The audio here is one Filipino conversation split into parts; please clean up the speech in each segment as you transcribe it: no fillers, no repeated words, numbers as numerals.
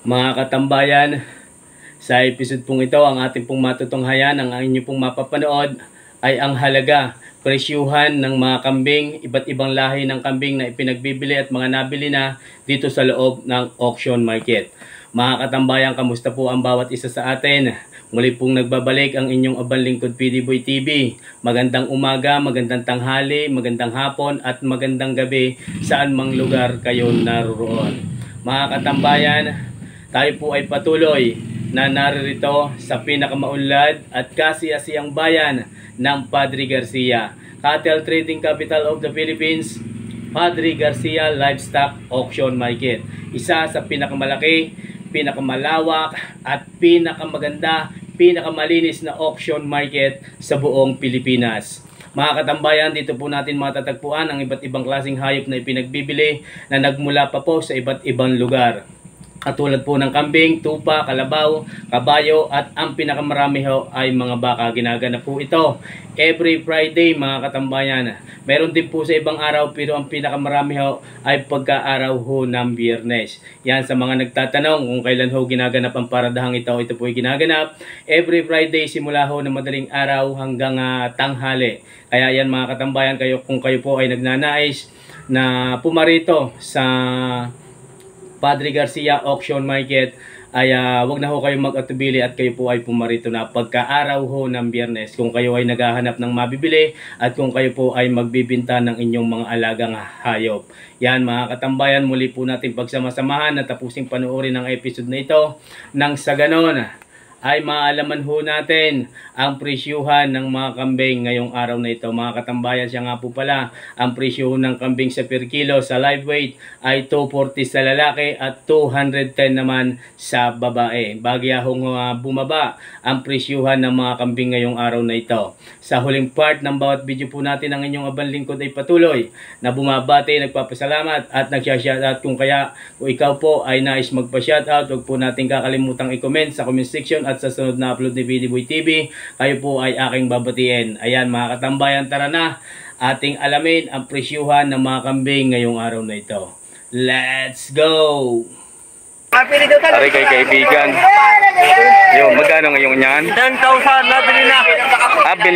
Mga katambayan, sa episode pong ito, ang ating pong matutunghayan, ang inyo pong mapapanood ay ang halaga, presyuhan ng mga kambing, iba't ibang lahi ng kambing na ipinagbibili at mga nabili na dito sa loob ng auction market. Mga katambayan, kamusta po ang bawat isa sa atin? Muli pong nagbabalik ang inyong abang lingkod PDBoy TV. Magandang umaga, magandang tanghali, magandang hapon at magandang gabi saan mang lugar kayo naroon. Mga katambayan, tayo po ay patuloy na naririto sa pinakamaunlad at kasiyasiyang bayan ng Padre Garcia, Cattle Trading Capital of the Philippines, Padre Garcia Livestock Auction Market. Isa sa pinakamalaki, pinakamalawak at pinakamaganda, pinakamalinis na auction market sa buong Pilipinas. Mga katambayan, dito po natin matatagpuan ang iba't ibang klaseng hayop na ipinagbibili na nagmula pa po sa iba't ibang lugar. Katulad po ng kambing, tupa, kalabaw, kabayo at ang pinakamarami ho ay mga baka. Ginaganap po ito every Friday mga katambayan. Meron din po sa ibang araw pero ang pinakamarami ho ay pagka-araw ho ng Biyernes. Yan sa mga nagtatanong kung kailan ho ginaganap ang paradahang ito. Ito po ay ginaganap every Friday simula ho ng madaling araw hanggang tanghali. Kaya yan mga katambayan, kung kayo po ay nagnanais na pumarito sa Padre Garcia Auction Market ay wag na ho kayong mag-atubili at kayo po ay pumarito na pagka-araw ho ng Biyernes kung kayo ay naghahanap ng mabibili at kung kayo po ay magbibinta ng inyong mga alagang hayop. Yan mga katambayan, muli po natin pagsamasamahan at tapusing panoorin ang episode na ito nang sa ganon ay maalaman ho natin ang presyuhan ng mga kambing ngayong araw na ito. Mga katambayan, siya nga po pala, ang presyo ng kambing sa per kilo sa live weight ay 240 sa lalaki at 210 naman sa babae. Bagyahong bumaba ang presyuhan ng mga kambing ngayong araw na ito. Sa huling part ng bawat video po natin, ang inyong abang lingkod ay patuloy na bumabati, nagpapasalamat at nagsya-shoutout. Kung ikaw po ay nais magpa-shoutout, huwag po natin kakalimutang i-comment sa comment section at sa sunod na upload ni PDBoy TV, kayo po ay aking babatiin. Ayan mga katambayan, tara na ating alamin ang presyuhan ng mga kambing ngayong araw na ito. Let's go! Aray kay kaibigan. Yung magkano ngayon yan? 10,000 nabili na.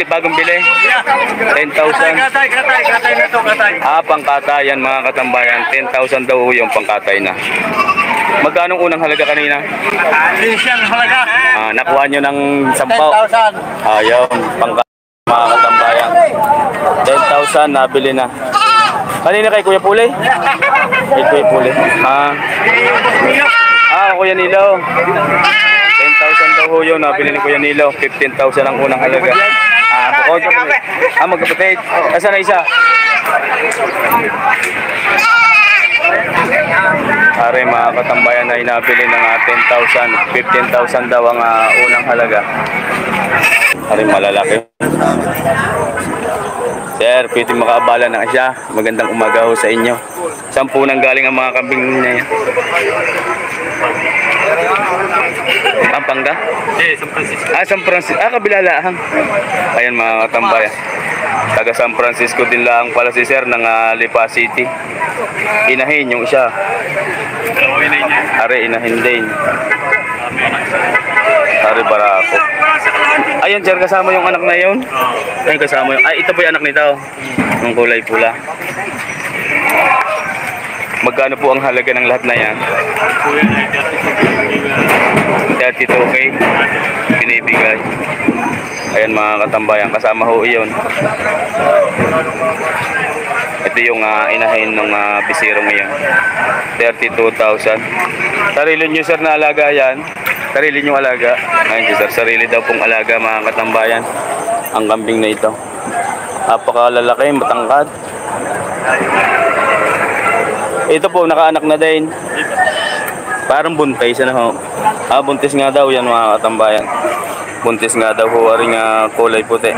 Bagong bili? 10,000. Katay na to, katay. Pangkatayan mga katambayan. 10,000 daw yung pangkatay na. Magkano unang halaga kanina? Siyang halaga. Nakuha nyo ng 10,000. 10,000. Ayaw, pangkatay mga katambayan. 10,000 nabili na. Kanina kay Kuya Pulay? Kay Kuya Pulay. Kuya Nilaw. 10,000 daw ho yun. Nabili ni Kuya Nilaw. 15,000 ang unang halaga. Magkapatid. Asa na isa? Are mga katambayan ay nabili ng 10,000. 15,000 daw ang unang halaga. Are malalaki. Sir, pwede makaabala na siya. Magandang umaga ho sa inyo. Saan po nang galing ang mga kambing niya yan? Pampanga? San Francisco. San Francisco. Kabila lang. Ayan mga katambayan. Taga San Francisco din lang pala si Sir ng Lipa City. Inahin yung isa. Are inahin din. Are barako. Ayun Sir, kasama yung anak na yun. Ayun kasama yung. Ito po yung anak nito. Yung kulay pula. Magkano po ang halaga ng lahat na yan? 32K binibigay. Ayan mga katambayan, kasama ho iyon. Ito yung inahin ng bisiro ngayon. 32,000. Sarili nyo Sir na alaga yan. Sarili nyo alaga. Ayun Sir, sarili daw pong alaga mga katambayan. Ang kambing na ito. Napakalalaki, matangkad. Ito po, nakaanak na din. Parang buntis na ho. Buntis nga daw yan mga katambayan. Buntis nga daw ho, aring kulay puti.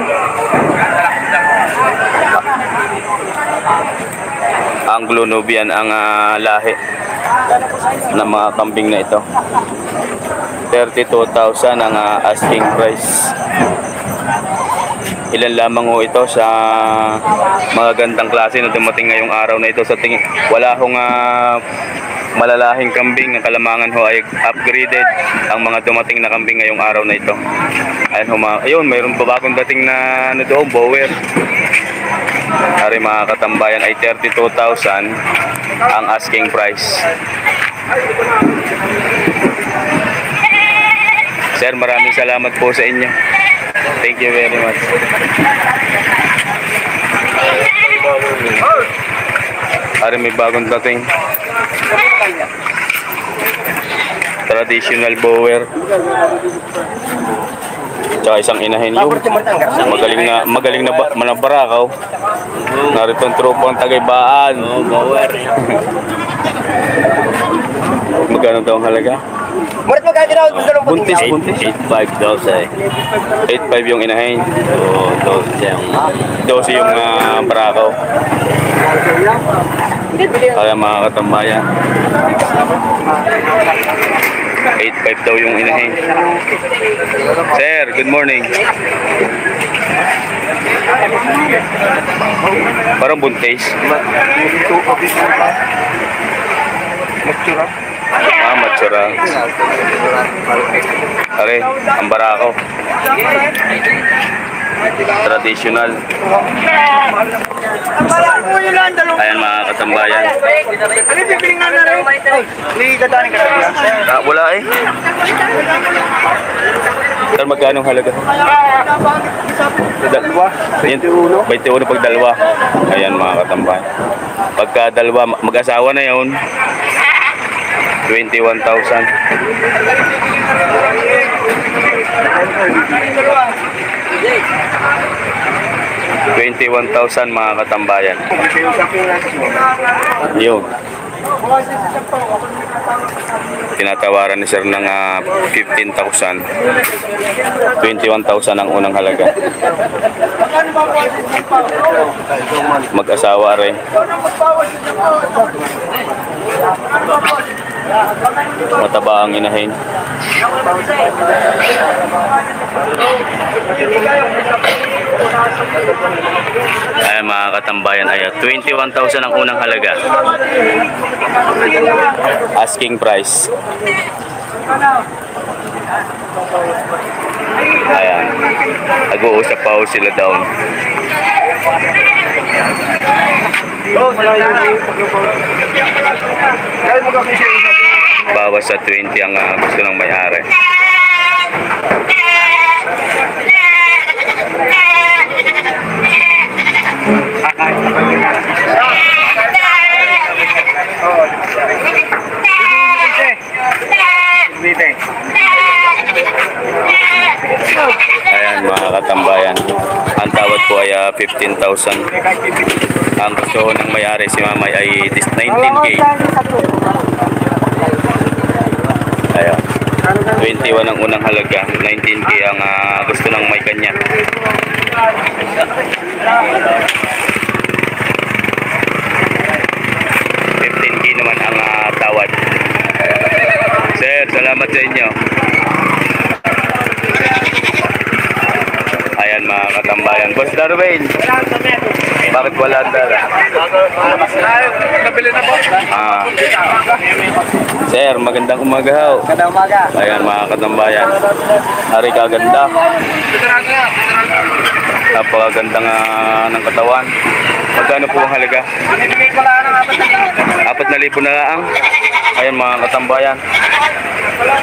Anglo-Nubian ang lahi ng mga kambing na ito. 32,000 ang asking price. Ilan lamang ho ito sa mga gandang klase na dumating ngayong araw na ito. Sa tingin, wala hong malalahing kambing ng Kalamangan ho ay upgraded ang mga dumating na kambing ngayong araw na ito. Ayun, ayun, mayroon pa bagong dating na ano doon, bower. Ari mga katambayan ay 32,000 ang asking price. Sir, maraming salamat po sa inyo. Thank you very much. Ari may bagong dating traditional bower. Tsaka isang inahin yung magaling na manabarakaw. Narito ang tropa ang Tagaybaan. Bower. Magkano daw ang halaga? Buntis. 8.5 daw sa 8.5 yung inahin. 12 yung barakaw. Kaya mga katambayan, 8.5 daw yung inahin. Sir, good morning. Parang buntis. Matsura. Are, ang barako. Traditional. Ayan mga katambayan. Wala eh. Sir, magkano halaga? 21 pag dalawa. Ayan mga katambayan. Pagka dalawa, mag-asawa na yun, 21,000. 21,000 mga katambayan. Yun. Tinatawaran ni sir ng 15,000. 21,000 ang unang halaga. Mag-asawa rin. Mataba ang inahin. Ayan mga katambayan, ay 21,000 ang unang halaga. Asking price. Ayan. Nag-uusap pa ho sila down. Bawas sa 20 ang gusto ng may-ari. Ayan mga katambayan, ang tawad po ay 15,000. Ang gusto ng may-ari si Mamay ay 19K. Ayan, 21 ang unang halaga, 19K ang gusto ng may kanya. 15K naman ang tawad. Sir, salamat sa inyo. Ayan mga katambayan. Boss Darwin, bakit wala ang dala? Nabili na po. Sir, magandang umaga ho. Magandang umaga. Ayan mga katambayan. Hari kaganda. Napakaganda nga ng katawan. Magkano po ang halaga? 4,000 na lang. Ayan mga katambayan.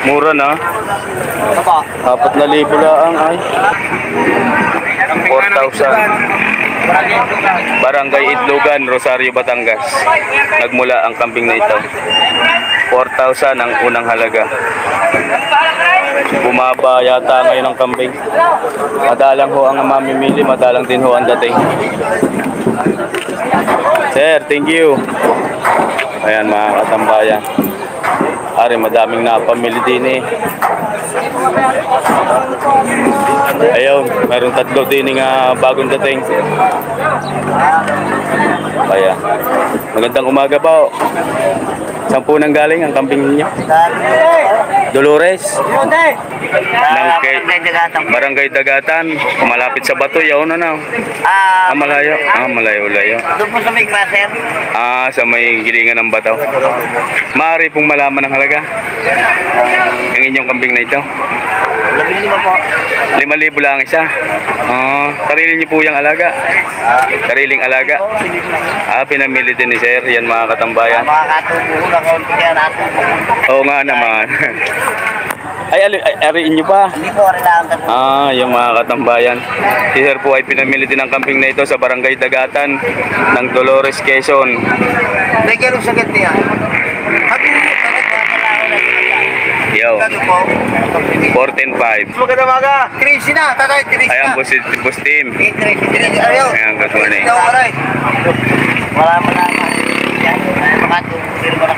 Mura na. 4,000 lang ay. 4,000. Barangay Idlogan, Rosario, Batangas. Nagmula ang kambing na ito. 4,000 ang unang halaga. Bumaba yata ngayon ang kambing. Madalang ho ang mamimili, madalang din ho ang dating. Sir, thank you. Ayan mga katambayan. Ari, madaming napamili din eh. Ayun, mayroong 3 din nga bagong dating. Ayan. Magandang umaga po. Saan po nang galing ang kambing ninyo? Dolores. Ng Barangay Dagatan. Malapit sa Bato. Yaw na na. Malayo. Malayo. Doon po sa may crusher. Sa may gilingan ng Bato. Maaari pong malaman ang halaga. Ang inyong kambing na ito. 5,000 lang isa. Sarili niyo po yung alaga. Sariling alaga. Pinamili din ni Sir. Yan mga katambayan. Makakatubo na konti kaya natubo. Oo nga naman. Ariin niyo pa. Hindi po kailangan ka po. Yung mga katambayan. Si Sir po ay pinamili din ng kambing na ito sa Barangay Dagatan ng Dolores, Quezon. Nagkaroon sa ganti yan. Yo. 14.5. Maganda maga. Tracy na, tatay, Tracy na. Ayan po si Boss Tim. Tracy. Ayaw. Ayan, good morning. Wala mo na. Makatubo na.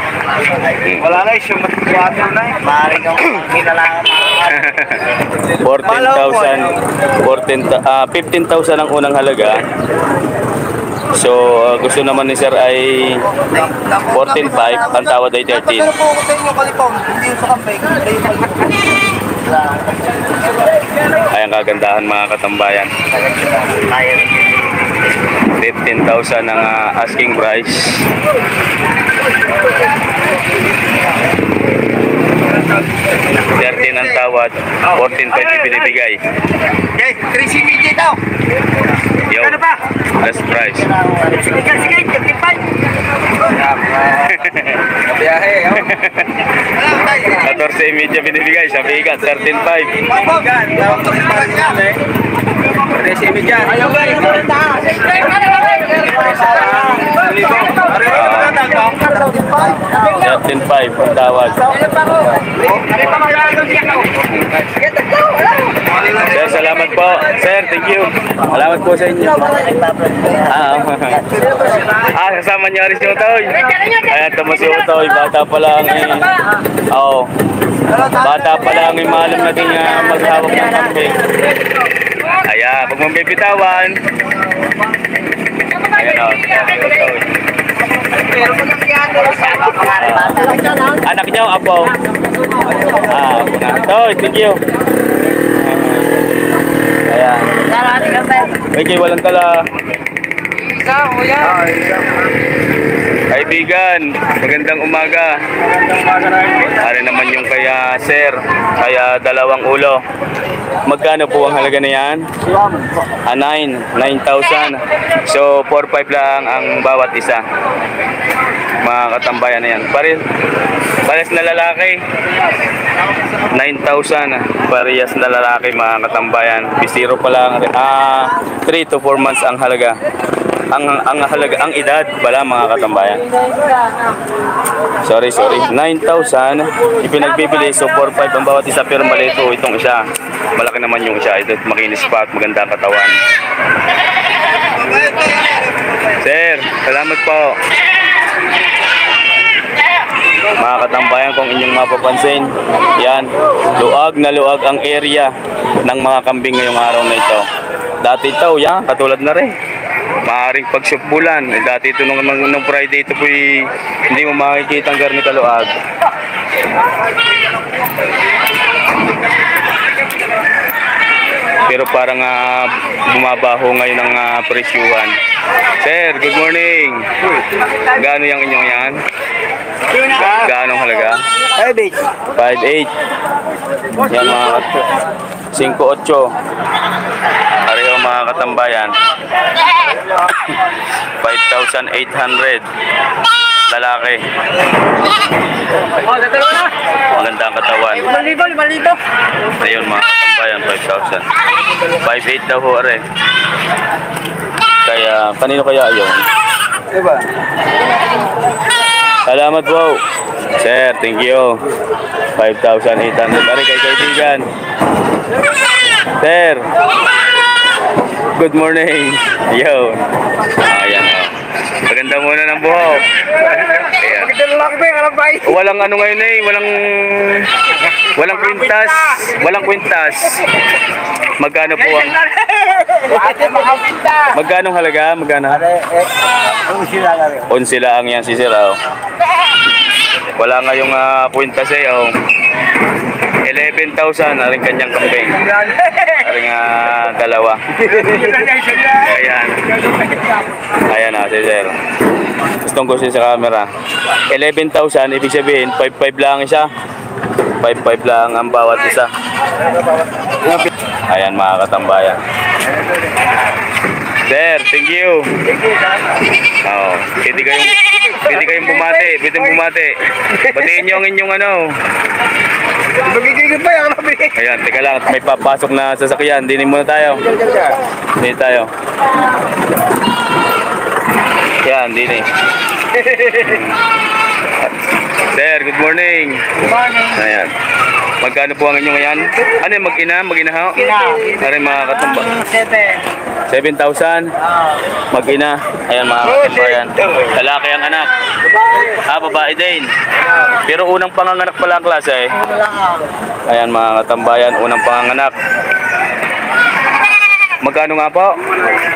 Wala na, isang matutuwato na. Maaaring kang kinalangan. 15,000 ang unang halaga. So, gusto naman ni Sir ay 14.5, ang tawad ay 13. Pero po ako sa inyo kalipong, hindi yung sa kampay. Ay, ang kagandahan mga katambayan. 15,000 ang asking price. 13 ang tawad, 14.5 binibigay. Okay, 3 CBJ daw. Yo, last price. Sige, 55. Biyahe, 14 media binibigay, sa bigat, 13.5. Ayaw ba? 13.5 ang tawad. Sir, salamat po. Sir, thank you. Salamat po sa inyo. Kasama niyo rin si Utoy. Ayan, tamo si Utoy. Bata pa lang bata pa lang malam natin maghawak ng kambing. Ayan, pag mabibitawan. Ayan o. Anak niyo, apo. Apo na. Toy, thank you. Ayan. Okay, walang tala. Kaibigan, magandang umaga. Ari naman yung kaya Sir, kaya 2 ulo. Magkano po ang halaga na yan? 9,000. So 4,500 lang ang bawat isa. Mga katambayan na yan. Parehas na lalaki. 9,000. Parehas na lalaki mga katambayan. Bisiro pa lang. 3 to 4 months ang halaga. Ang halaga, ang edad pala mga katambayan. Sorry. 9,000 ipinagbibili, so 4,500 ang bawat isa, pero malito itong isa. Malaki naman yung isa. Ito makinis pa at maganda ang katawan. Sir, salamat po. Mga katambayan, kung inyong mapapansin, yan, luag na luag ang area ng mga kambing ngayong araw na ito. Dati ito, yan, katulad na rin. Maaring pagsupbulan. Dati ito nung Friday ito po hindi mo makikita ang garni kaluag. Pero parang bumabaho ngayon ang presyuhan. Sir, good morning. Gaano yung inyong yan? Gaano halaga? 5,800. Yan mga 5,800. Pareho mga katambayan. 5,800. Lalaki. Maganda ang katawan. 5,000. Ayun mga katambayan, 5,000. 5,800 daw ho, are. Kaya, kanino kaya yun? Diba? Salamat po. Sir, thank you. 5,800. Are, kay kaibigan. Sir. Good morning. Yo. Ayan. Maganda muna ng buhok. Ayan. Walang ano ngayon walang kwintas. Walang kwintas. Magkano po ang magkano halaga? Magkano? 11 lang yan si Sir. Wala nga yung kwintas eh. Oh. 11,000 na rin kanyang kambing. Aring dalawa. Ayan. Ayan na, si sir. Gustong gusto sa camera. 11,000, ibig sabihin, 5,500 lang isa. 5,500 lang ang bawat isa. Ayan mga katambayan. Sir, thank you. Oh, pwede kayong bumati, batiin nyo ang inyong ano. Magigigit pa yan, Ayan, teka lang, may papasok na sasakyan. Dinin muna tayo. Dinin tayo. Yan, dinin. Sir, good morning. Good morning. Ayan. Magkano po ang inyong yan? Ano yung mag-ina? Mag-ina ho? Ano mga katumba? 7,000? Mag-ina. Ayan mga katumbayan. Lalaki ang anak. Babae din. Pero unang panganganak pala ang klase eh. Ayan mga katambayan, unang panganganak. Magkano nga po?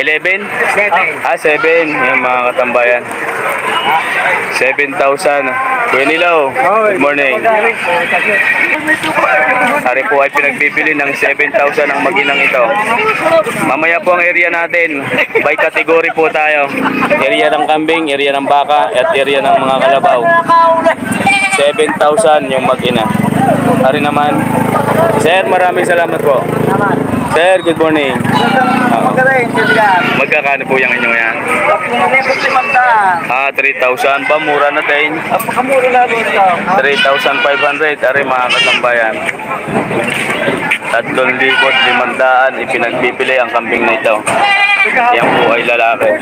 11? 7. 7. Ayan mga katambayan. 7,000. Kuya Nilaw, good morning. Ari po ay pinagbibili ng 7,000 ang mag-inang ito. Mamaya po ang area natin. By category po tayo. Area ng kambing, area ng baka, at area ng mga kalabaw. 7,000 yung mag-ina. Ari naman. Sir, maraming salamat po. Sir, good morning. Magkakano po yung inyo yan? 3,000 ba? Mura na din. 3,500. Ari mga katambayan. 3,500 ipinagbibili ang kambing na ito. Yan po ay lalaki.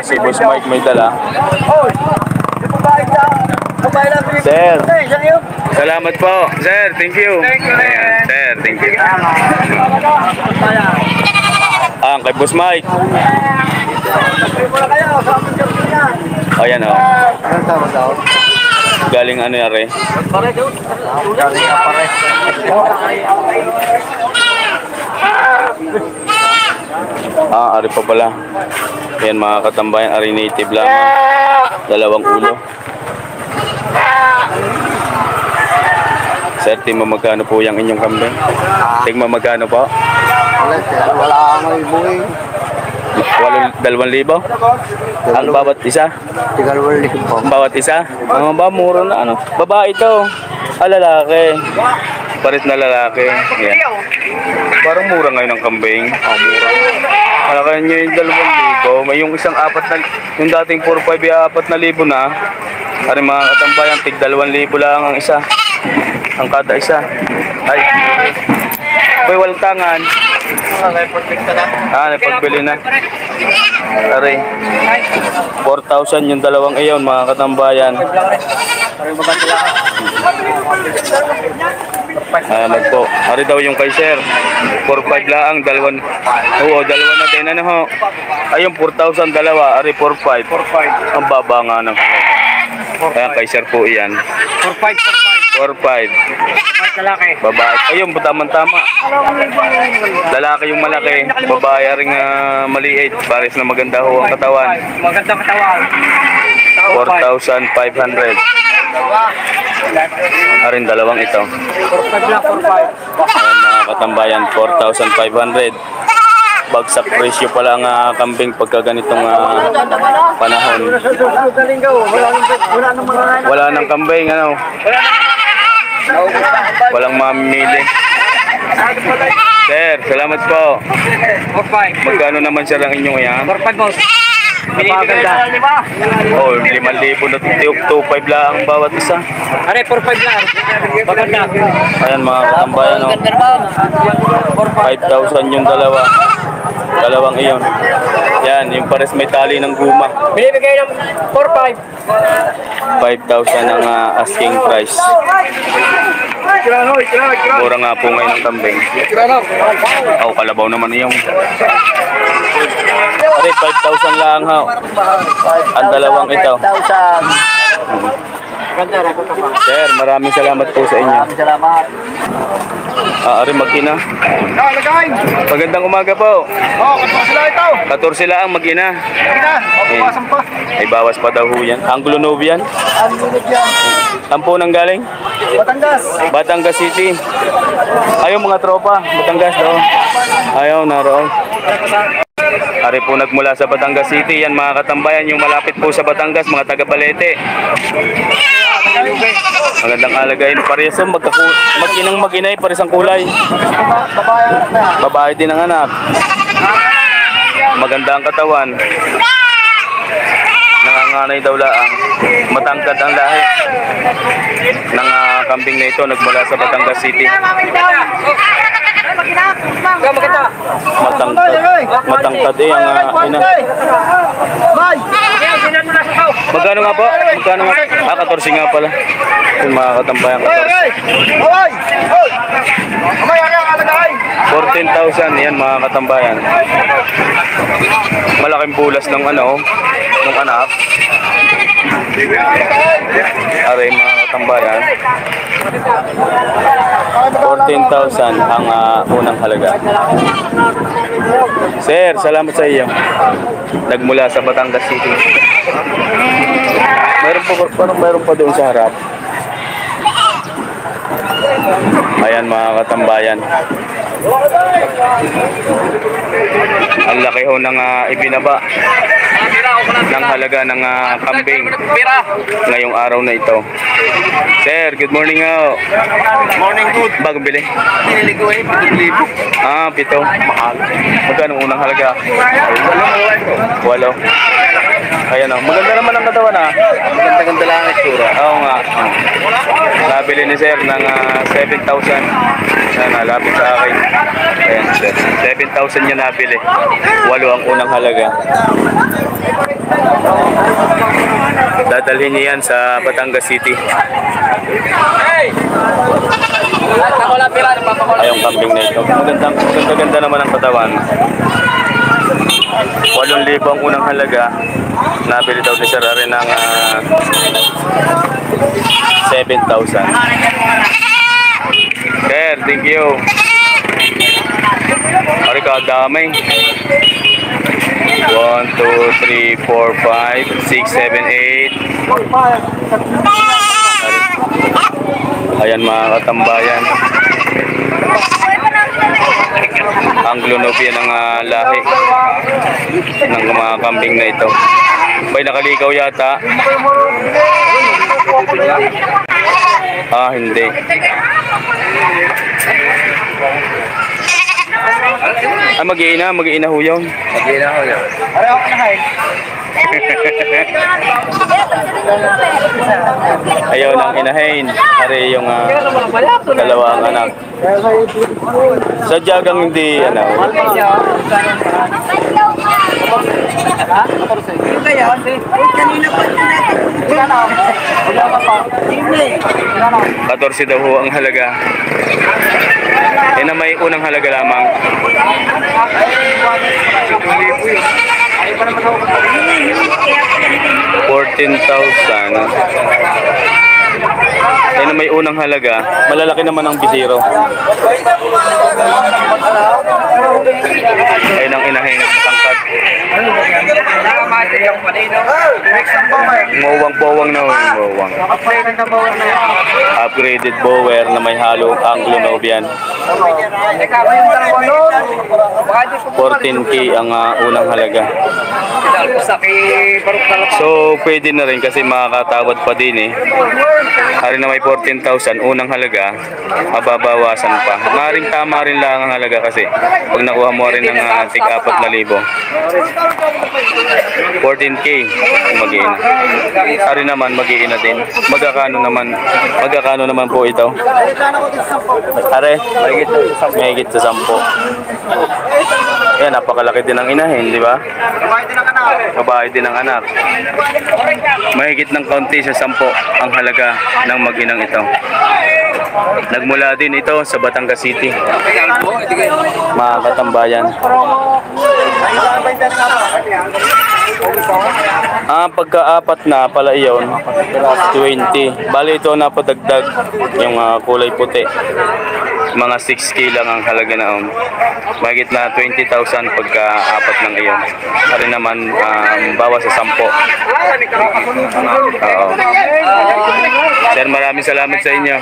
Si Boss Mike may dala. Sir, salamat po. Sir, thank you. Ayan, sir, thank you. Kay Boss Mike. Ayan o. Galing ano yan rin? Ari pa pala. Ayan mga katambayan, ari native lang. Dalawang ulo. Sir, tingnan magkano po yung inyong kambing? Tingnan magkano po? Wala akong ibuhin. 2,000? Ang bawat isa? 2,000. Ang bawat isa? Mga ba, mura na ano? Babae ito. Lalaki. Parit na lalaki. Yan. Parang mura ngayon ang kambing. Mura. Kaya nyo yung 2,000. May yung isang yung dating 4,500 4,000 na. Ari mga katambayan, tig 2,000 lang ang isa. Ang kada isa. Ay. May walang tangan. Napagbili na. Ari. 4,000 yung dalawang iyon mga katambayan. Magpo. Ari daw yung kay sir. 4,500 lang, dalawa na din ano ho. Ayun 4,000 dalawa, ari 4,500. Ang baba nga ng kaya kay sir po iyan. 4,500. Lalaki. Babae. Ayun, tama-tama. Lalaki yung malaki, babae ring maliit. Pares na maganda ho ang katawan. Magandang katawan. 4,500. Arin dalawang ito. 4,500 lang, 4,500. Ayan mga katambayan, 4,500. Bagsak presyo pala ang kambing pagka ganitong panahon. Wala nang kambing, ano? Walang mamimili. Sir, salamat po. 4,500. Magkano naman sir ang inyong yan? 4,500 boss. Napakaganda. Oh, 5,000 na 2,500 lang ang bawat isa. Are, 4,500 lang. Maganda. Ayan mga katambayan, oh. 5,000 yung dalawa. Dalawang iyon. Yan, yung pares may tali ng guma. Binibigay ng 4,500. 5,000 ang asking price. Mura nga po ngayon ang kambing. Kalabaw naman yung. Pare, 5,000 lang ha. Ang dalawang ito. Sir, maraming salamat po sa inyo. Maraming salamat. Ari mag-ina. Lagay! Magandang umaga po. Oh, kapag sila ito. 14 lang mag-ina. Ina, papawasan pa. Ay bawas pa daw ho yan. Anglo-Novian. Ang lunod yan. Saan po nang galing? Batangas. Batangas City. Ayaw mga tropa. Batangas daw. Ayaw naroon. Ari po nagmula sa Batangas City. Yan mga katambayan yung malapit po sa Batangas. Mga taga Balete. Magandang alagayin. Parehas mag-inang mag-inay. Parehas ang kulay. Babae din ang anak. Maganda ang katawan. Nanganganay daw laang. Matangkad ang lahi ng kambing na ito nagmula sa Batangas City. Matangkad eh ang ina. Magkano nga po? Magkano nga? 14 nga pala. Yung mga katambayan 14,000 yan mga katambayan. Malaking bulas ng ano, ng anak. Aray mga katambayan. 14,000 ang unang halaga. Sir, salamat sa iyo. Nagmula sa Batangas City. Mayroon pa doon sa harap. Ayan mga katambayan. Ang laki ho ng ibinaba ng halaga ng kambing ngayong araw na ito. Sir, good morning ho. Morning good. Bagong bili? Pinili ko eh, 7,000. 7. Mahal. Magkano unang halaga? 8. Ayan o. Maganda naman ang katawan ha. Ganda-ganda lang ang itsura. Oo nga. Nabili ni sir ng 7,000. Yan, nalapit sa akin. Ayan sir. 7,000 niya nabili. 8 ang unang halaga. Dadalhin niya yan sa Batangas City. Ayong kambing na ito. Maganda naman ang katawan. 8,000 ang unang halaga. Nabili daw ni Sir Are ng 7,000. Sir, thank you. Ari ka damay. 1, 2, 3, 4, 5, 6, 7, 8. Ayan mga katambayan. Anglo-Novian ang lahi ng mga kambing na ito. Bay, nakaligaw yata. Hindi. Mag-iina ho yun. Ayaw nang inahin. Hari yung dalawang anak. Sa jagang hindi $14 daw ho ang halaga. Na may unang halaga lamang. 14,000. Na may unang halaga. Malalaki naman ang bisiro. Ayun ang inahin ng tangkad. Mowang-bowang na mowang. Upgraded bower na may halong Anglo-Novian. 14K ang unang halaga. So pwede na rin kasi makakatawad pa din eh. Hari na may 14,000 unang halaga, mababawasan pa. Maring tama rin lang ang halaga kasi pag nakuha mo rin ng tig 4,000. 14K mag-iina. Hari naman mag-iina din. Magkakano naman po ito? Are, mahigit sa 10. Yan, napakalaki din ang inahin, di ba? Babae din ang anak. Mahigit ng kaunti sa 10 ang halaga ng mag-inang ito. Nagmula din ito sa Batangas City. Mga katambayan. Pagka-apat na pala iyon, 20. Bali ito napadagdag yung kulay puti. Mga 6K lang ang halaga na mahigit na 20,000 pagka-apat ng iyon. Ari naman bawas sa 10. Oo. Sir, maraming salamat sa inyo.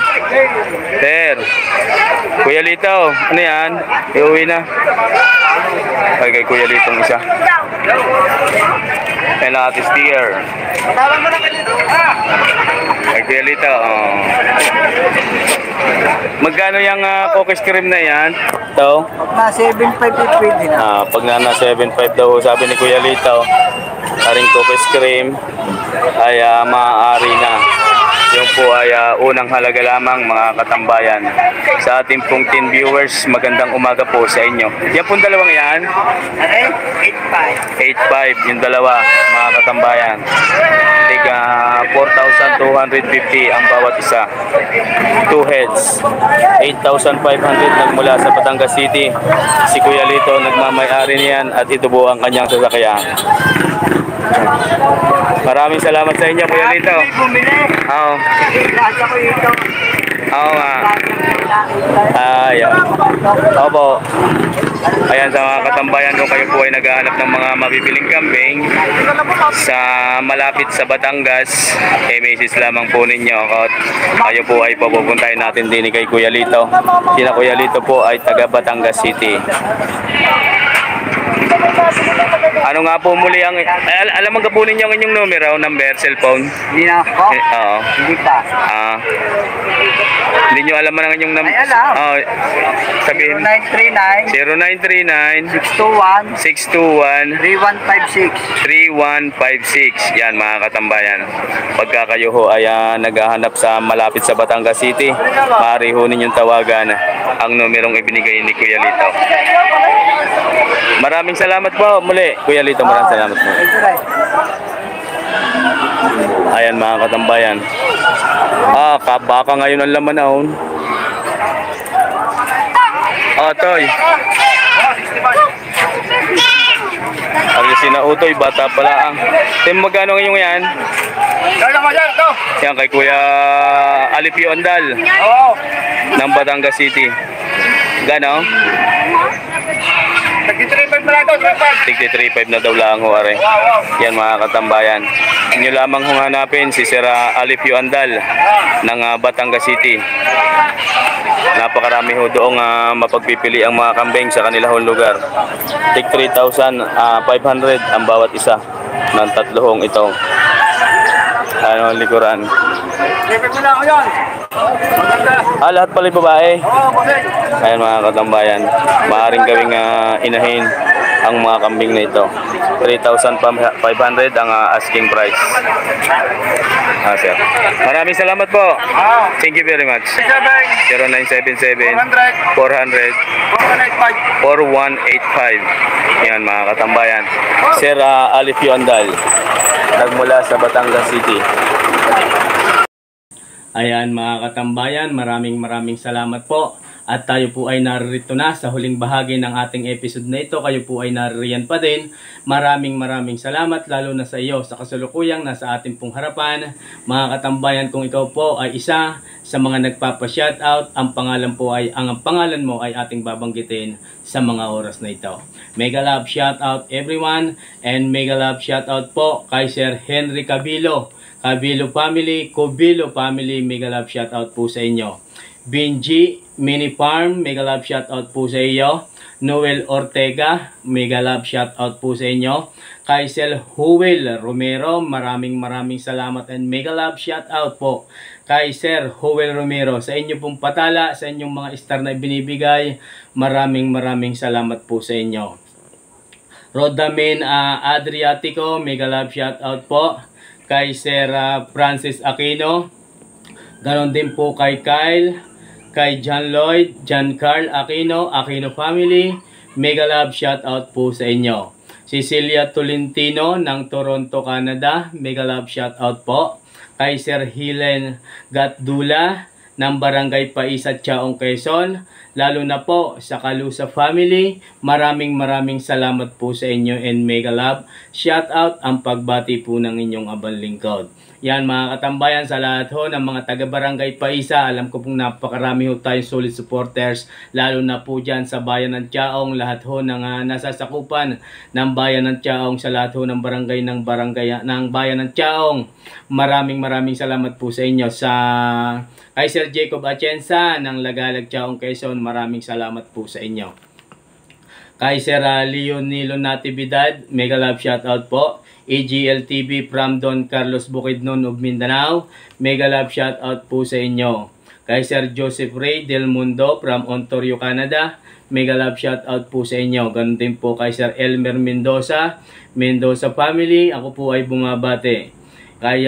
Sir, Kuya Lito, ano yan? Iuwi na. Ay, kay Kuya Litong isa. And natin steer. Kay Kuya Lito. Magkano yung cookies cream na yan? Ito? Na 7.5 pwede na. Pag na 7.5 daw, sabi ni Kuya Lito, aring cookies cream ay maaari na. Yung po ay unang halaga lamang mga katambayan. Sa ating pong 10 viewers, magandang umaga po sa inyo. Yan pong dalawang yan? 8.5. 8.5 yung dalawa mga katambayan. Tiga 4,250 ang bawat isa. 2 heads. 8,500 nagmula sa Batangas City. Si Kuya Lito nagmamay-ari niyan at ito po ang kanyang sasakyan. Maraming salamat sa inyo, Kuya Lito. Oo. Oo nga. Ayan. Opo. Ayan, sa mga katambayan, kung kayo po ay naghahanap ng mga mabibiling kambing sa malapit sa Batangas, message lamang po ninyo. At kayo po ay papupuntahin natin din kay Kuya Lito. Sina Kuya Lito po ay taga Batangas City. Ano nga po muli ang alam mo po ninyo ang inyong number, cellphone? Hindi na ako? Oo. Hindi pa. Hindi nyo alam ang inyong number? Ay, alam. Sabihin. 0939 0939 621 621 3156. 3156. Yan mga katambayan. Pagka kayo ho ay naghahanap sa malapit sa Batangas City, maaari ho ninyong tawagan ang numerong ibinigay ni Kuya Lito. Maraming salamat po muli, Kuya Lito. Maraming salamat po. Ayan mga katambayan. Baka ngayon ang laman na hon. Toy. Ang sinautoy, bata pala ang. Tim, magkano ngayon yan? Yan kay Kuya Alipio Andal. Ng Batangas City. Gano? Tigti 3.5 na daw lang ho, are. Yan mga katambayan. Inyo lamang hanapin si Sir Alipio Andal ng Batangas City. Napakarami ho doong mapagpipili ang mga kambing sa kanilang lugar. Tig 3,500 ang bawat isa ng tatlohong itong likuran. Lahat pala yung babae. Ayan mga katambayan, maaaring gawing inahin ang mga kambing na ito. 3,500 ang asking price. Sir. Maraming salamat po. Thank you very much. 0977 400 4185. Yan mga katambayan. Sir Alipio Andal, nagmula sa Batangas City. Ayan mga katambayan, maraming salamat po. At tayo po ay narito na sa huling bahagi ng ating episode na ito. Kayo po ay naririyan pa din. Maraming salamat lalo na sa iyo sa kasalukuyang nasa ating pong harapan. Mga katambayan, kung ikaw po ay isa sa mga nagpapa-shoutout, ang pangalan mo ay ating babanggitin sa mga oras na ito. Mega love shoutout everyone, and mega love shoutout po kay Sir Henry Cabilo family, Cobilo family, mega love shoutout po sa inyo. Benji Mini Farm, mega love shoutout po sa iyo. Noel Ortega, mega love shoutout po sa inyo. Kaisel Huwel Romero, maraming salamat and mega love shoutout po kay Sir Huwel Romero. Sa inyo pong patala, sa inyong mga star na binibigay, maraming salamat po sa inyo. Rodamin Adriatico, mega love shoutout po kay Sir Francis Aquino. Ganon din po kay Kyle, kay John Lloyd, John Carl Aquino family, mega love shoutout po sa inyo. Cecilia Tolentino ng Toronto, Canada, mega love shoutout po. Kay Sir Helen Gatdula ng Barangay Paisa, Chaong, Quezon, lalo na po sa Kalusa family. Maraming salamat po sa inyo and mega love. Shout out ang pagbati po ng inyong abang lingkod. Yan mga katambayan, sa lahat ho ng mga taga Barangay Paisa, alam ko pong napakarami ho tayong solid supporters, lalo na po dyan sa bayan ng Chaong, lahat ho ng nasasakupan ng bayan ng Chaong, sa lahat ho ng barangay ng bayan ng Chaong. Maraming salamat po sa inyo. Kay Sir Jacob Atienza ng Lagalag, Chaong, Quezon, maraming salamat po sa inyo. Kay Sir Leonilo Natividad, mega love shout out po. AGL TV from Don Carlos Bukidnon of Mindanao, mega love shout out po sa inyo. Kay Sir Joseph Ray Del Mundo from Ontario, Canada, mega love shout out po sa inyo. Ganun din po kay Sir Elmer Mendoza family, ako po ay bumabate. Kay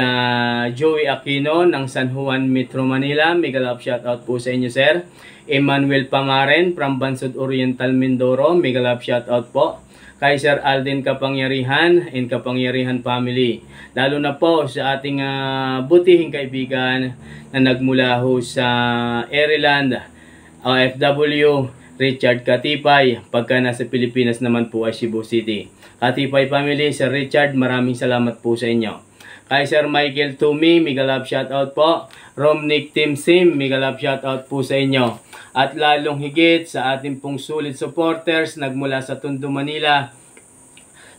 Joey Aquino ng San Juan, Metro Manila, mega love shout out po sa inyo, sir. Emmanuel Pamaren from Bansod Oriental, Mindoro, mega love shout out po. Kay Sir Alden Kapangyarihan and Kapangyarihan family, lalo na po sa ating butihing kaibigan na nagmula ho sa Ireland, OFW, Richard Katipay, pagka nasa Pilipinas naman po ay Cebu City. Katipay family, Sir Richard, maraming salamat po sa inyo. Kay Sir Michael Tumi, mega love shout out po. Romnick Team Sim, mega love shout out po sa inyo. At lalong higit sa ating pong solid supporters nagmula sa Tondo, Manila,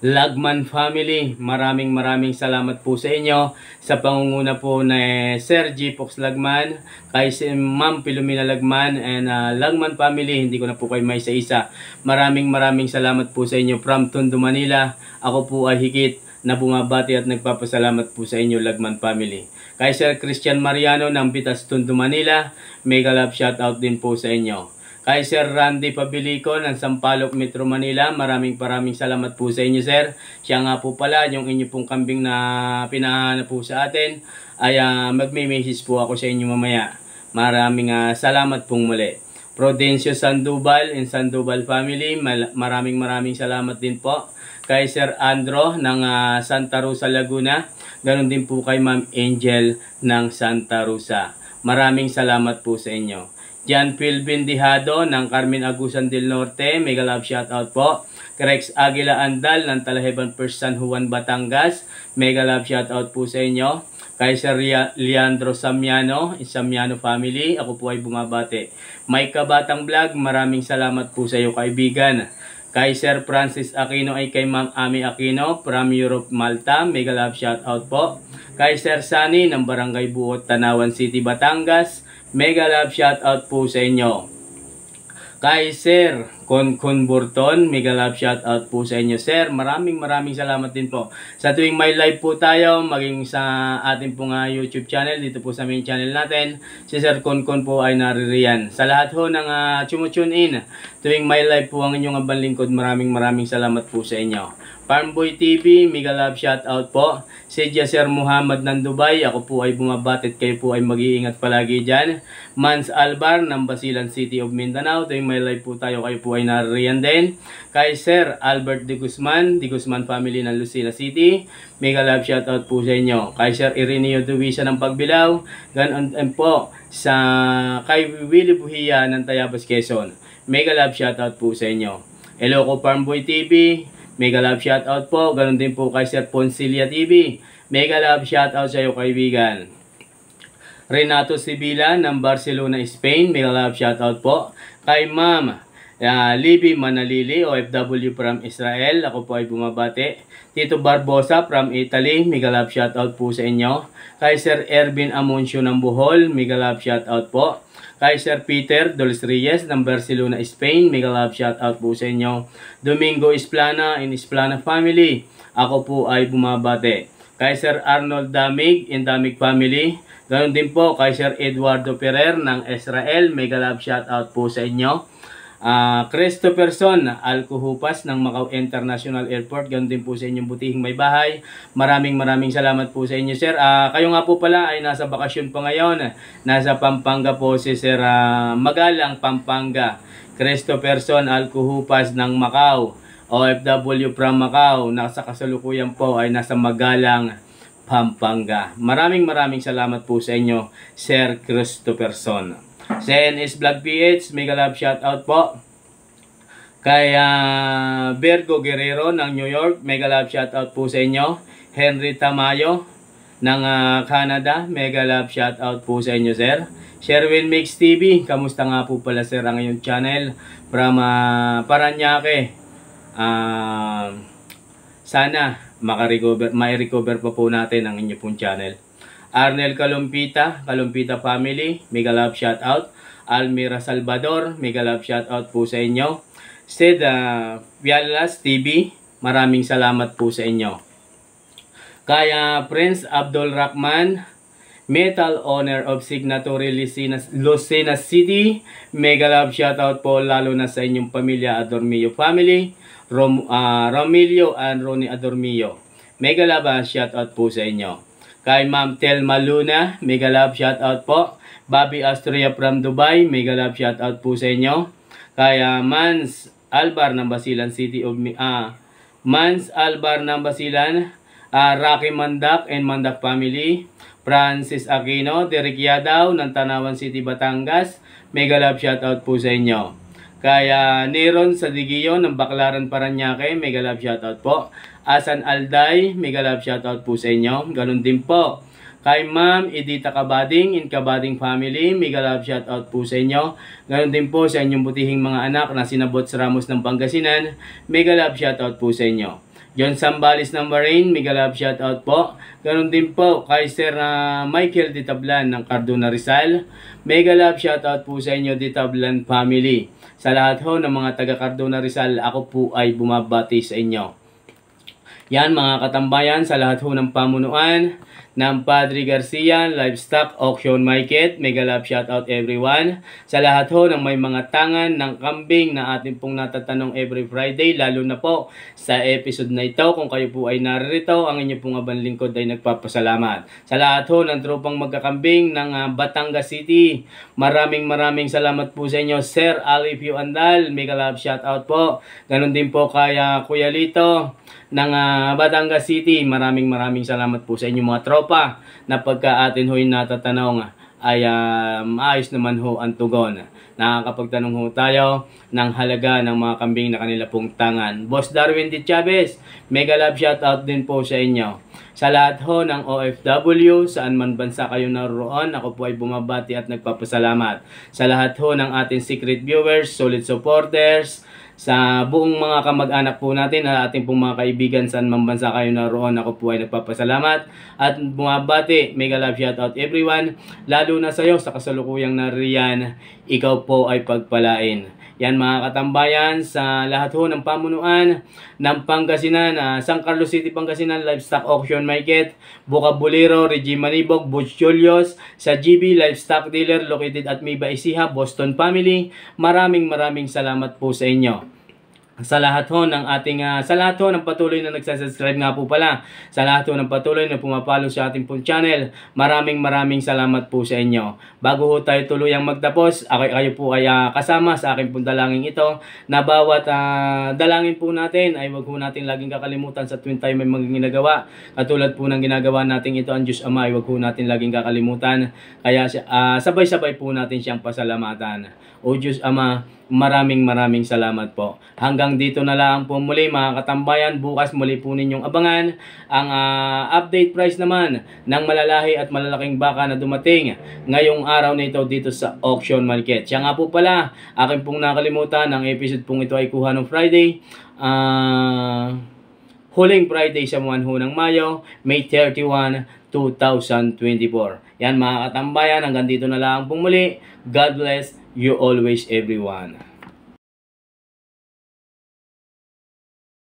Lagman family, maraming salamat po sa inyo sa pangunguna po ni Sir G. Fox Lagman, kay si Ma'am Pilomena Lagman and Lagman family, hindi ko na po kayo may isa-isa. Maraming salamat po sa inyo from Tondo, Manila. Ako po ay higit na bumabati at nagpapasalamat po sa inyo, Lagman family. Kay Sir Christian Mariano ng Bitas, Tondo, Manila, mega love shout out din po sa inyo. Kay Sir Randy Pabilico ng Sampaloc, Metro Manila, maraming salamat po sa inyo, sir. Siya nga po pala, yung inyo pong kambing na pinahanap po sa atin, ay magme-message po ako sa inyo mamaya. Maraming salamat pong muli. Prudencio Sandoval and Sandoval family, maraming salamat din po. Kay Sir Andro ng Santa Rosa, Laguna, ganon din po kay Ma'am Angel ng Santa Rosa. Maraming salamat po sa inyo. Jan Phil Bendihado ng Carmen Agusan del Norte, mega love shout out po. Rex Aguila Andal ng Talaheban First San Juan, Batangas, mega love shout out po sa inyo. Kay Sir Leandro Samiano, Samiano family, ako po ay bumabate. Mike Kabatang Vlog, maraming salamat po sa iyo, kaibigan. Kay Sir Francis Aquino ay kay Ma'am Ami Aquino from Europe, Malta, mega love shout out po. Kay Sir Sani ng Barangay Buot, Tanawan City, Batangas, mega love shout out po sa inyo. Kay Sir Konkon Burton, mega love shout out po sa inyo, sir. Maraming salamat din po. Sa tuwing may live po tayo, maging sa ating pong YouTube channel, dito po sa main channel natin, si Sir Konkon po ay naririyan. Sa lahat ho ng tune in, tuwing may live po ang inyong abang lingkod, maraming salamat po sa inyo. Farmboy TV, mega love shout out po. Si Sir Muhammad ng Dubai, ako po ay bumabatit, kayo po ay mag-iingat palagi dyan. Mans Albar ng Basilan City of Mindanao, tuwing may live po tayo, kayo po ay naririyan din. Kay Sir Albert De Guzman family ng Lucena City, mega love shout out po sa inyo. Kay Sir Ireneo Duwisa ng Pagbilao, ganon po sa kay Willie Buhia ng Tayabas, Quezon, mega love shout out po sa inyo. Eloco Farmboy TV, mega love shout out po. Ganon din po kay Sir Poncilia TV, mega love shout out sa iyo, kaibigan. Renato Sibila ng Barcelona, Spain, mega love shout out po. Kay Ma'am Libby Manalili, OFW from Israel, ako po ay bumabati. Tito Barbosa from Italy, mega love shout out po sa inyo. Kay Sir Ervin Amoncio ng Bohol, mega love shout out po. Kay Sir Peter Doles Reyes ng Barcelona, Spain, mega love shout out po sa inyo. Domingo Isplana and Isplana family, ako po ay bumabate. Kay Sir Arnold Damig and Damig family, ganoon din po kay Sir Eduardo Ferrer ng Israel, mega love shout out po sa inyo. Christopherson Alcohupas ng Macau International Airport, ganoon din po sa inyong butihing may bahay. Maraming salamat po sa inyo, sir. Kayo nga po pala ay nasa bakasyon pa ngayon. Nasa Pampanga po si Sir Magalang, Pampanga. Christopherson Alcohupas ng Macau, OFW from Macau, nasa kasalukuyan po ay nasa Magalang, Pampanga. Maraming salamat po sa inyo, Sir Christopherson. Sen is Vlog PH, mega love shoutout po. Kay Virgo Guerrero ng New York, mega love shoutout po sa inyo. Henry Tamayo ng Canada, mega love shoutout po sa inyo, sir. Sherwin Mix TV, kamusta nga po pala, sir, ang iyong channel from Paranaque. Sana mai-recover pa po natin ang inyong pong channel. Arnel Kalumpita family, mega love shoutout. Almira Salvador, mega love shoutout po sa inyo. Sid Vialas TV, maraming salamat po sa inyo. Kaya Prince Abdul Rahman, Metal Owner of Signatory Lucena City, mega love shoutout po lalo na sa inyong pamilya Adormillo family. Romilio and Ronnie Adormillo, mega love shoutout po sa inyo. Kay Ma'am Telma Luna, mega love shoutout po. Bobby Astria from Dubai, mega love shoutout po sa inyo. Kay Mans Albar ng Basilan City of Mans Albar ng Basilan, Rocky Mandak and Mandak family. Francis Aquino, Derek Yadaw ng Tanawan City, Batangas, mega love shoutout po sa inyo. Kaya Neron Sadigio ng Baclaran, Paranaque, mega love shoutout po. Asan Alday, mega love shoutout po sa inyo. Ganun din po kay Ma'am Edita Kabading in Kabading family, mega love shoutout po sa inyo. Ganun din po sa inyong butihing mga anak na sinabot sa Ramos ng Pangasinan, mega love shoutout po sa inyo. John Sambales ng Bahrain, mega love shoutout po. Ganun din po kay Sir Michael Ditablan ng Cardona Rizal, mega love shoutout po sa inyo, Ditablan family. Sa lahat ho ng mga taga Cardona Rizal, ako po ay bumabati sa inyo. Yan mga katambayan, sa lahat ho ng pamunuan ng Padre Garcia Livestock Auction Market, mega love shoutout everyone. Sa lahat ho ng may mga tangan ng kambing na atin pong natatanong every Friday, lalo na po sa episode na ito, kung kayo po ay naririto, ang inyo pong abang lingkod ay nagpapasalamat. Sa lahat ho ng tropang magkakambing ng Batangas City, maraming salamat po sa inyo, Sir Alipio Andal, mega love shoutout po. Ganon din po kaya Kuya Lito ng Batangas City, maraming salamat po sa inyo mga tropa, na pagka atin ho'y natatanong ay maayos naman ho ang tugon. Nakakapagtanong ho tayo ng halaga ng mga kambing na kanila pong tangan. Boss Darwin D. Chavez, mega love shoutout din po sa inyo. Sa lahat ho ng OFW, saan man bansa kayo naroon, ako po ay bumabati at nagpapasalamat. Sa lahat ho ng ating secret viewers, solid supporters, sa buong mga kamag-anak po natin at ating pong mga kaibigan saan man bansa kayo naroon, ako po ay nagpapasalamat at bumabati, mega love shoutout everyone, lalo na sa iyo sa kasalukuyang nariyan, ikaw po ay pagpalain. Yan mga katambayan, sa lahat ho ng pamunuan ng Pangasinan, San Carlos City, Pangasinan Livestock Auction Market, Bukabulero, Regina Manibog, Butch Julius, sa GB Livestock Dealer located at Miba Ecija, Boston family, maraming salamat po sa inyo. Sa lahat ho ng ating sa lahat ho ng patuloy na nagsasubscribe nga po pala, sa lahat ho ng patuloy na pumapalo sa ating pong channel, maraming salamat po sa inyo. Bago ho tayo tuluyang magtapos, kayo po ay kasama sa aking pong dalangin ito, na bawat dalangin po natin ay wag ho natin laging kakalimutan sa tuwing tayo may mga ginagawa. Katulad po ng ginagawa natin ito, ang Diyos Ama, ay wag ho natin laging kakalimutan. Kaya sabay-sabay po natin siyang pasalamatan. O Diyos Ama, maraming salamat po. Hanggang dito na lang po muli mga katambayan. Bukas muli po ninyong abangan ang update price naman ng malalahi at malalaking baka na dumating ngayong araw na ito dito sa auction market. Siya nga po pala, akin pong nakalimutan, ang episode pong ito ay kuha ng Friday, huling Friday sa buwan ho ng Mayo, May 31, 2024. Yan mga katambayan, hanggang dito na lang po muli. God bless you always everyone.